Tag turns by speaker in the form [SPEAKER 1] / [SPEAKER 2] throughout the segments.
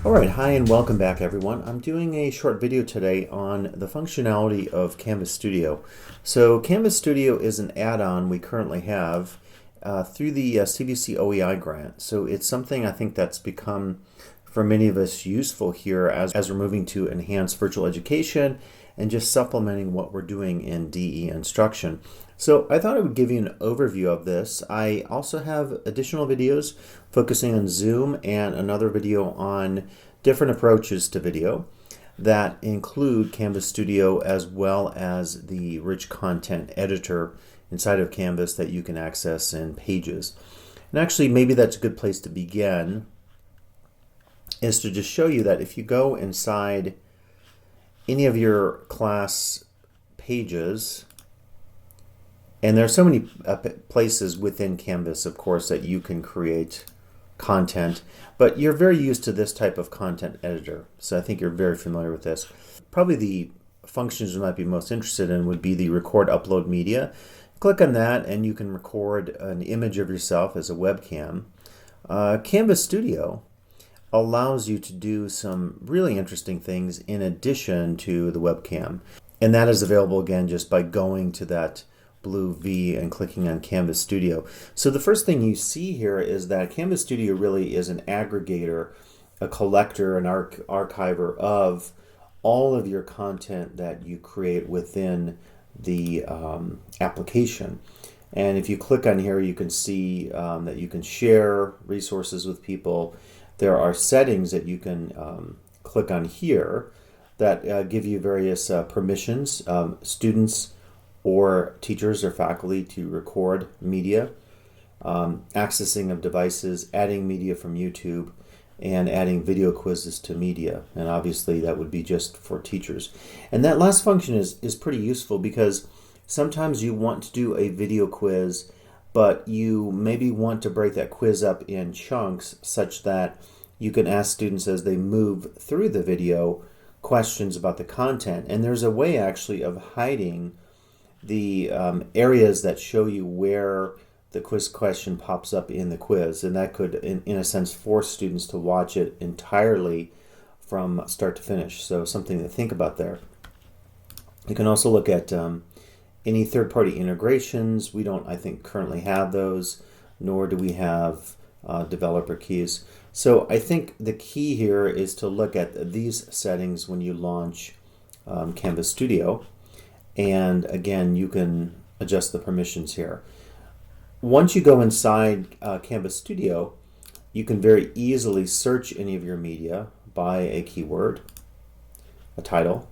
[SPEAKER 1] Alright, hi and welcome back everyone. I'm doing a short video today on the functionality of Canvas Studio. So Canvas Studio is an add-on we currently have through the CVC OEI grant. So it's something I think that's become for many of us useful here as we're moving to enhance virtual education and just supplementing what we're doing in DE instruction. So I thought I would give you an overview of this. I also have additional videos focusing on Zoom and another video on different approaches to video that include Canvas Studio as well as the rich content editor inside of Canvas that you can access in Pages. And actually maybe that's a good place to begin, is to just show you that if you go inside any of your class pages, and there are so many places within Canvas, of course, that you can create content, but you're very used to this type of content editor, so I think you're very familiar with this. Probably the functions you might be most interested in would be the record upload media. Click on that and you can record an image of yourself as a webcam. Canvas Studio allows you to do some really interesting things in addition to the webcam. And that is available again just by going to that blue V and clicking on Canvas Studio. So the first thing you see here is that Canvas Studio really is an aggregator, a collector, an archiver of all of your content that you create within the application. And if you click on here, you can see that you can share resources with people. There are settings that you can click on here that give you various permissions, students or teachers or faculty to record media, accessing of devices, adding media from YouTube, and adding video quizzes to media. And obviously that would be just for teachers. And that last function is pretty useful because sometimes you want to do a video quiz, but you maybe want to break that quiz up in chunks such that you can ask students as they move through the video questions about the content. And there's a way actually of hiding the areas that show you where the quiz question pops up in the quiz, and that could in a sense force students to watch it entirely from start to finish. So something to think about there. You can also look at any third-party integrations. We don't, I think, currently have those, nor do we have developer keys. So I think the key here is to look at these settings when you launch Canvas Studio. And again, you can adjust the permissions here. Once you go inside Canvas Studio, you can very easily search any of your media by a keyword, a title,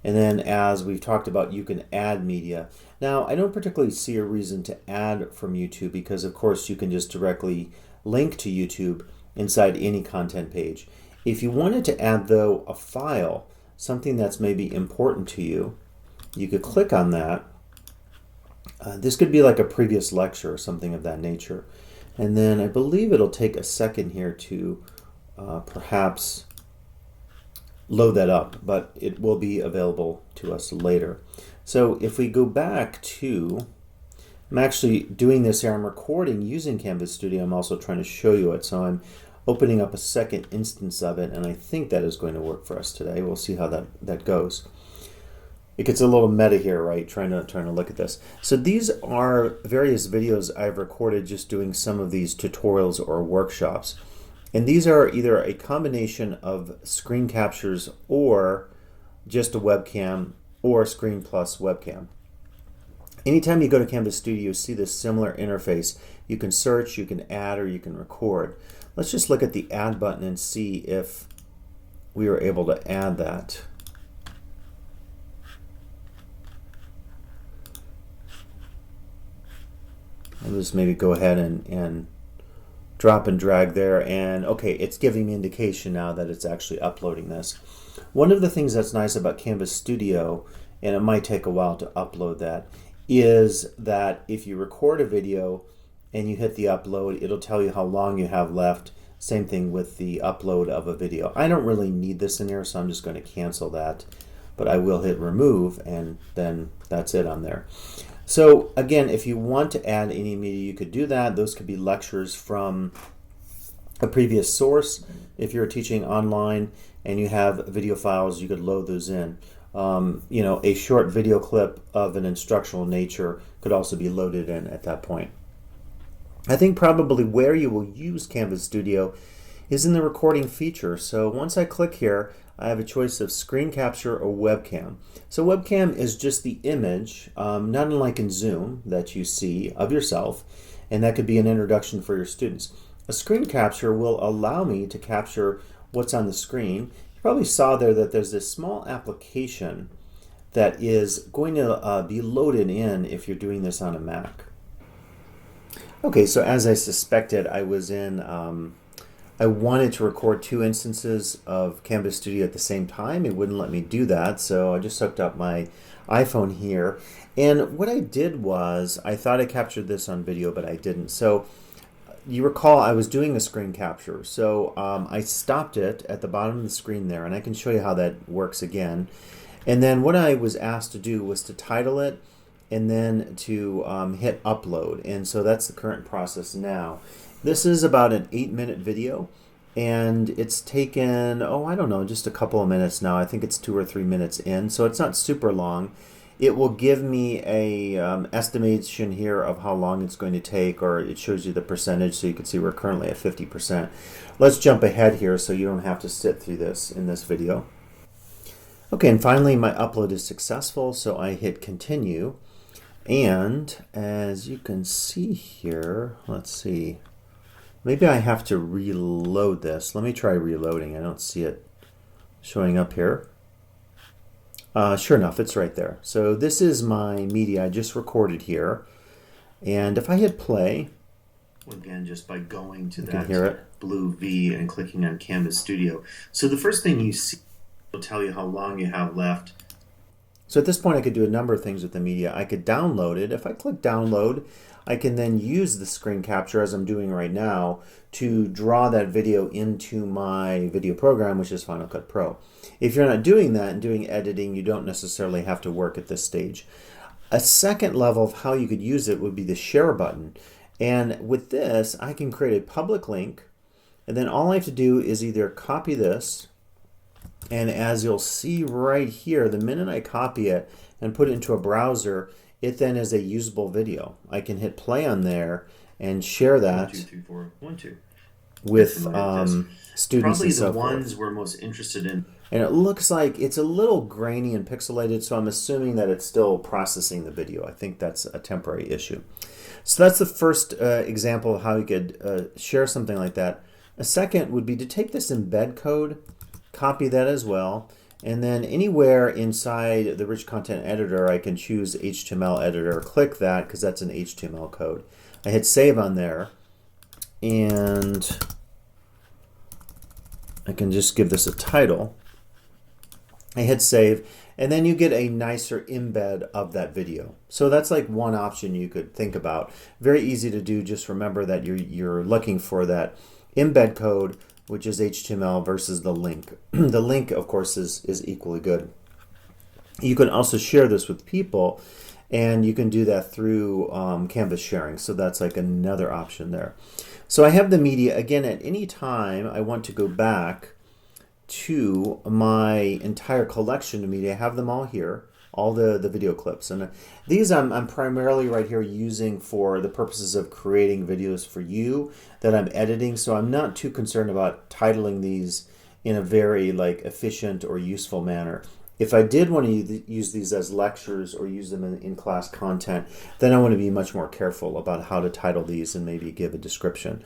[SPEAKER 1] and then as we've talked about, you can add media. Now, I don't particularly see a reason to add from YouTube because, of course, you can just directly link to YouTube inside any content page. If you wanted to add, though, a file, something that's maybe important to you, you could click on that. This could be like a previous lecture or something of that nature. And then I believe it'll take a second here to perhaps load that up, but it will be available to us later. So if we go back to, I'm actually doing this here, I'm recording using Canvas Studio. I'm also trying to show you it. So I'm opening up a second instance of it, and I think that is going to work for us today. We'll see how that goes. It gets a little meta here, right? Trying to look at this. So these are various videos I've recorded just doing some of these tutorials or workshops. And these are either a combination of screen captures or just a webcam or screen plus webcam. Anytime you go to Canvas Studio, you see this similar interface. You can search, you can add, or you can record. Let's just look at the add button and see if we are able to add that. I'll just maybe go ahead and drop and drag there, and okay, it's giving me indication now that it's actually uploading this. One of the things that's nice about Canvas Studio, and it might take a while to upload that, is that if you record a video and you hit the upload, it'll tell you how long you have left. Same thing with the upload of a video. I don't really need this in here, so I'm just going to cancel that, but I will hit remove, and then that's it on there. So again, if you want to add any media, you could do that. Those could be lectures from a previous source. If you're teaching online and you have video files, you could load those in. You know, a short video clip of an instructional nature could also be loaded in at that point. I think probably where you will use Canvas Studio is in the recording feature. So once I click here, I have a choice of screen capture or webcam. So webcam is just the image, not unlike in Zoom, that you see of yourself, and that could be an introduction for your students. A screen capture will allow me to capture what's on the screen. You probably saw there that there's this small application that is going to be loaded in if you're doing this on a Mac. Okay, so as I suspected, I wanted to record two instances of Canvas Studio at the same time. It wouldn't let me do that, so I just hooked up my iPhone here. And what I did was, I thought I captured this on video, but I didn't. So you recall I was doing a screen capture. So I stopped it at the bottom of the screen there, and I can show you how that works again. And then what I was asked to do was to title it and then to hit upload. And so that's the current process now. This is about an 8-minute video, and it's taken, I don't know, just a couple of minutes now. I think it's 2 or 3 minutes in, so it's not super long. It will give me a estimation here of how long it's going to take, or it shows you the percentage, so you can see we're currently at 50%. Let's jump ahead here so you don't have to sit through this in this video. Okay, and finally my upload is successful, so I hit continue. And as you can see here, let's see, maybe I have to reload this. Let me try reloading. I don't see it showing up here. Sure enough, it's right there. So this is my media I just recorded here. And if I hit play, again, just by going to that blue V and clicking on Canvas Studio. So the first thing you see will tell you how long you have left. So at this point I could do a number of things with the media. I could download it. If I click download, I can then use the screen capture, as I'm doing right now, to draw that video into my video program, which is Final Cut Pro. If you're not doing that and doing editing, you don't necessarily have to work at this stage. A second level of how you could use it would be the share button. And with this, I can create a public link, and then all I have to do is either copy this, and as you'll see right here, the minute I copy it and put it into a browser, it then is a usable video. I can hit play on there and share that 1, 2, 3, 4, 1, 2. With students and so forth. Probably the ones we're most interested in. And it looks like it's a little grainy and pixelated, so I'm assuming that it's still processing the video. I think that's a temporary issue. So that's the first example of how you could share something like that. A second would be to take this embed code, copy that as well, and then anywhere inside the rich content editor I can choose HTML editor. Click that because that's an HTML code. I hit save on there, and I can just give this a title. I hit save, and then you get a nicer embed of that video. So that's like one option you could think about. Very easy to do. Just remember that you're looking for that embed code, which is HTML, versus the link. The link, of course, is equally good. You can also share this with people, and you can do that through Canvas sharing. So that's like another option there. So I have the media. Again, at any time I want to go back to my entire collection of media, I have them all here, all the video clips. And these I'm primarily right here using for the purposes of creating videos for you that I'm editing, so I'm not too concerned about titling these in a very efficient or useful manner. If I did want to use these as lectures or use them in class content, then I want to be much more careful about how to title these and maybe give a description.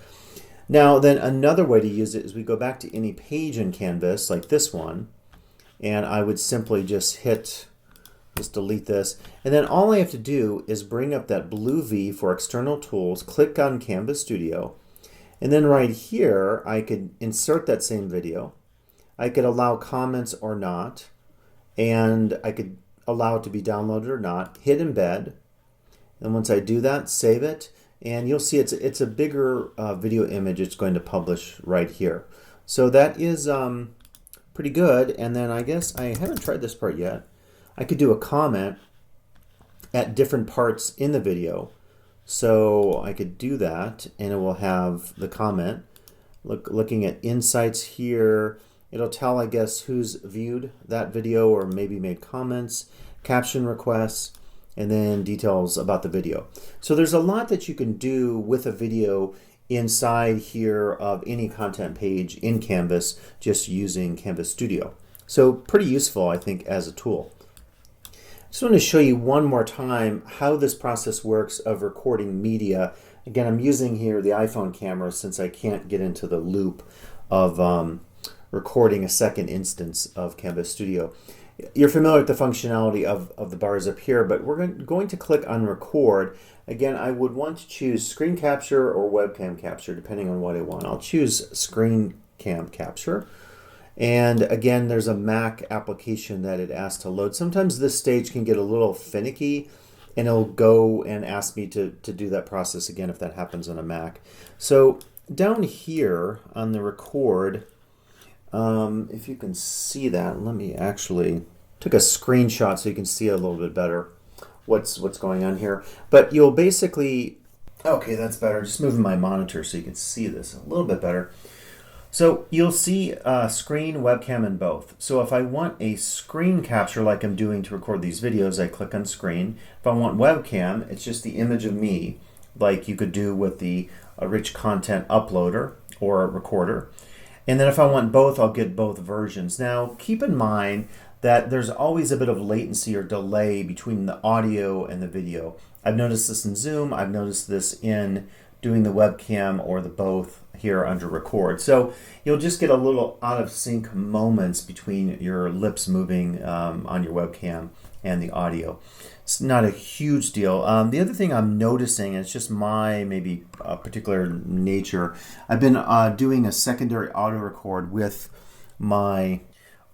[SPEAKER 1] Now then, another way to use it is we go back to any page in Canvas, like this one, and I would simply just delete this, and then all I have to do is bring up that blue V for external tools, click on Canvas Studio, and then right here I could insert that same video. I could allow comments or not, and I could allow it to be downloaded or not, hit embed, and once I do that, save it, and you'll see it's a bigger video image it's going to publish right here. So that is pretty good. And then I guess I haven't tried this part yet. I could do a comment at different parts in the video. So I could do that, and it will have the comment. looking at insights here. It'll tell, I guess, who's viewed that video or maybe made comments, caption requests, and then details about the video. So there's a lot that you can do with a video inside here of any content page in Canvas just using Canvas Studio. So pretty useful, I think, as a tool. Just want to show you one more time how this process works of recording media. Again, I'm using here the iPhone camera since I can't get into the loop of recording a second instance of Canvas Studio. You're familiar with the functionality of the bars up here, but we're going to click on record. Again, I would want to choose screen capture or webcam capture, depending on what I want. I'll choose screen cam capture. And again, there's a Mac application that it asks to load. Sometimes this stage can get a little finicky, and it'll go and ask me to do that process again if that happens on a Mac. So down here on the record, if you can see that, let me actually took a screenshot so you can see a little bit better what's going on here. But you'll basically, okay, that's better. Just moving my monitor so you can see this a little bit better. So you'll see screen, webcam, and both. So if I want a screen capture like I'm doing to record these videos, I click on screen. If I want webcam, it's just the image of me, like you could do with the rich content uploader or recorder. And then if I want both, I'll get both versions. Now, keep in mind that there's always a bit of latency or delay between the audio and the video. I've noticed this in Zoom. I've noticed this in doing the webcam or the both here under record. So you'll just get a little out of sync moments between your lips moving on your webcam and the audio. It's not a huge deal. The other thing I'm noticing, and it's just my maybe particular nature, I've been doing a secondary auto record with my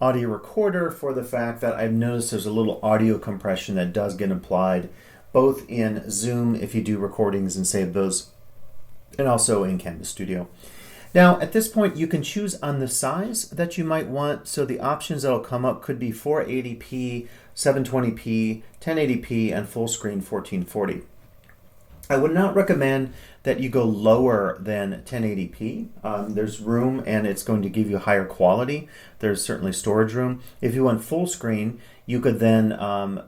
[SPEAKER 1] audio recorder for the fact that I've noticed there's a little audio compression that does get applied both in Zoom if you do recordings and save those, and also in Canvas Studio. Now, at this point, you can choose on the size that you might want. So the options that'll come up could be 480p, 720p, 1080p, and full screen 1440. I would not recommend that you go lower than 1080p. There's room and it's going to give you higher quality. There's certainly storage room. If you want full screen, you could then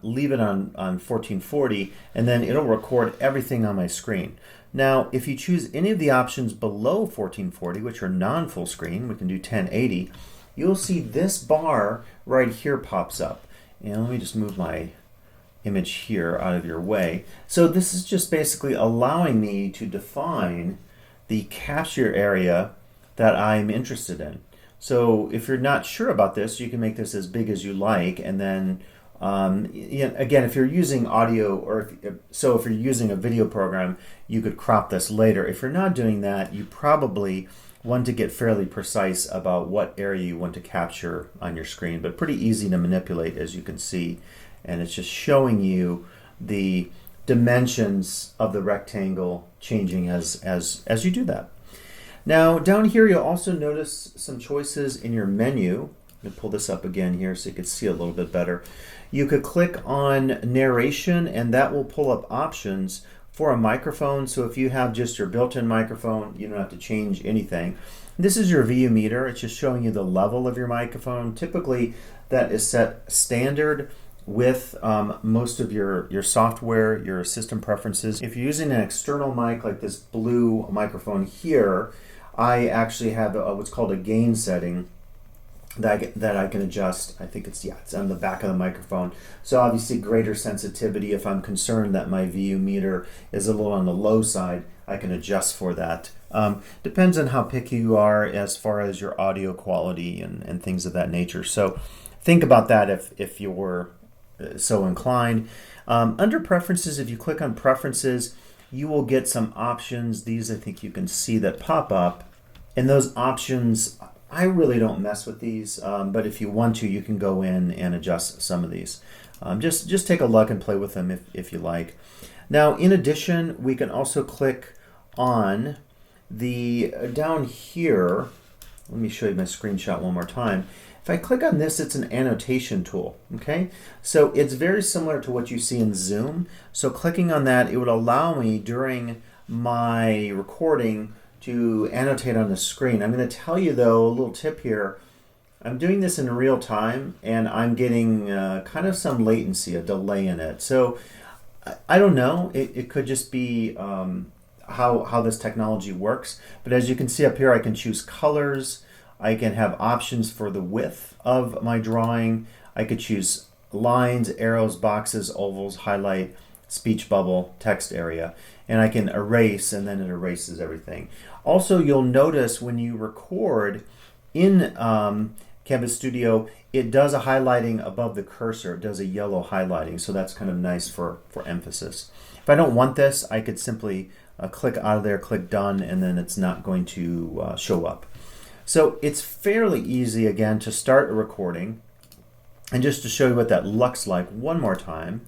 [SPEAKER 1] leave it on 1440 and then it'll record everything on my screen. Now, if you choose any of the options below 1440, which are non-full screen, we can do 1080, you'll see this bar right here pops up. And let me just move my image here out of your way. So this is just basically allowing me to define the capture area that I'm interested in. So if you're not sure about this, you can make this as big as you like, and then again, if you're using audio or if you're using a video program, you could crop this later. If you're not doing that, you probably want to get fairly precise about what area you want to capture on your screen, but pretty easy to manipulate, as you can see. And it's just showing you the dimensions of the rectangle changing as you do that. Now down here you'll also notice some choices in your menu. I'm going to pull this up again here so you can see a little bit better. You could click on narration and that will pull up options for a microphone. So if you have just your built-in microphone, you don't have to change anything. This is your VU meter. It's just showing you the level of your microphone. Typically that is set standard with most of your software, your system preferences. If you're using an external mic like this blue microphone here, I actually have what's called a gain setting that I can adjust. I think it's on the back of the microphone. So obviously greater sensitivity. If I'm concerned that my VU meter is a little on the low side, I can adjust for that. Depends on how picky you are as far as your audio quality and things of that nature. So think about that if you were so inclined. Under preferences, if you click on preferences, you will get some options. These I think you can see that pop up, and those options, I really don't mess with these, but if you want to, you can go in and adjust some of these. Just take a look and play with them if you like. Now, in addition, we can also click on the down here. Let me show you my screenshot one more time. If I click on this, it's an annotation tool, okay? So it's very similar to what you see in Zoom. So clicking on that, it would allow me during my recording to annotate on the screen. I'm going to tell you though, a little tip here. I'm doing this in real time and I'm getting kind of some latency, a delay in it. So I don't know, it could just be how this technology works. But as you can see up here, I can choose colors. I can have options for the width of my drawing. I could choose lines, arrows, boxes, ovals, highlight, speech bubble, text area. And I can erase, and then it erases everything. Also, you'll notice when you record in Canvas Studio, it does a highlighting above the cursor. It does a yellow highlighting, so that's kind of nice for emphasis. If I don't want this, I could simply click out of there, click done, and then it's not going to show up. So it's fairly easy, again, to start a recording. And just to show you what that looks like one more time,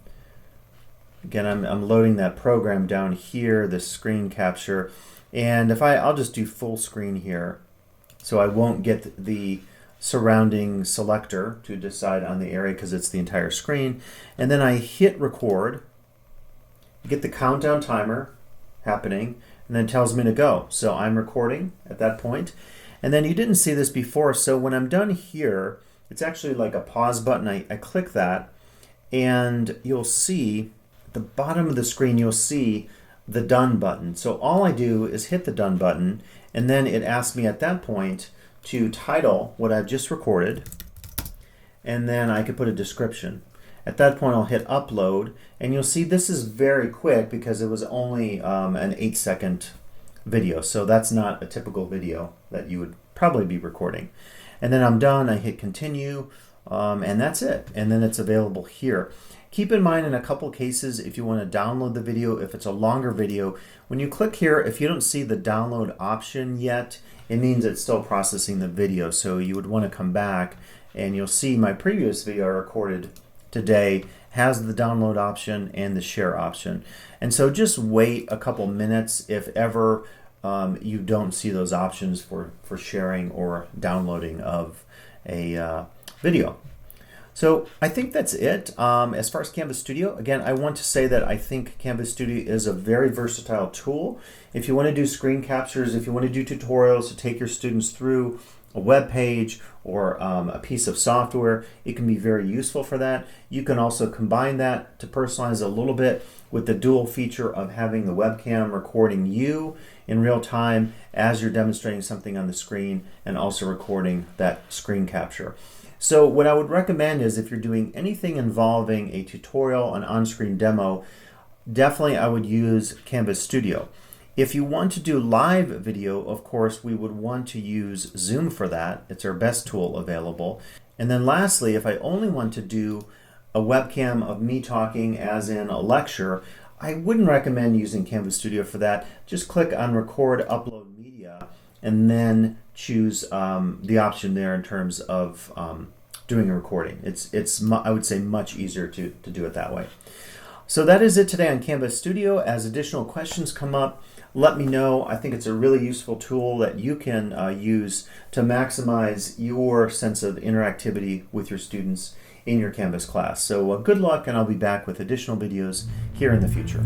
[SPEAKER 1] again, I'm loading that program down here, the screen capture, and if I'll just do full screen here, so I won't get the surrounding selector to decide on the area because it's the entire screen, and then I hit record, get the countdown timer happening, and then it tells me to go. So I'm recording at that point, and then you didn't see this before, so when I'm done here, it's actually like a pause button. I click that, and you'll see at the bottom of the screen, you'll see the done button. So all I do is hit the done button, and then it asks me at that point to title what I've just recorded, and then I could put a description. At that point, I'll hit upload, and you'll see this is very quick because it was only an 8-second video. So that's not a typical video that you would probably be recording. And then I'm done, I hit continue, and that's it. And then it's available here. Keep in mind in a couple cases, if you want to download the video, if it's a longer video, when you click here, if you don't see the download option yet, it means it's still processing the video. So you would want to come back, and you'll see my previous video I recorded today has the download option and the share option. And so just wait a couple minutes if ever you don't see those options for sharing or downloading of a video. So I think that's it. As far as Canvas Studio, again, I want to say that I think Canvas Studio is a very versatile tool. If you want to do screen captures, if you want to do tutorials to take your students through a web page or a piece of software, it can be very useful for that. You can also combine that to personalize a little bit with the dual feature of having the webcam recording you in real time as you're demonstrating something on the screen, and also recording that screen capture. So what I would recommend is if you're doing anything involving a tutorial, an on-screen demo, definitely I would use Canvas Studio. If you want to do live video, of course, we would want to use Zoom for that. It's our best tool available. And then lastly, if I only want to do a webcam of me talking as in a lecture, I wouldn't recommend using Canvas Studio for that. Just click on Record, Upload Media, and then choose the option there in terms of doing a recording. It's I would say much easier to do it that way. So that is it today on Canvas Studio. As additional questions come up, let me know. I think it's a really useful tool that you can use to maximize your sense of interactivity with your students in your Canvas class. So good luck, and I'll be back with additional videos here in the future.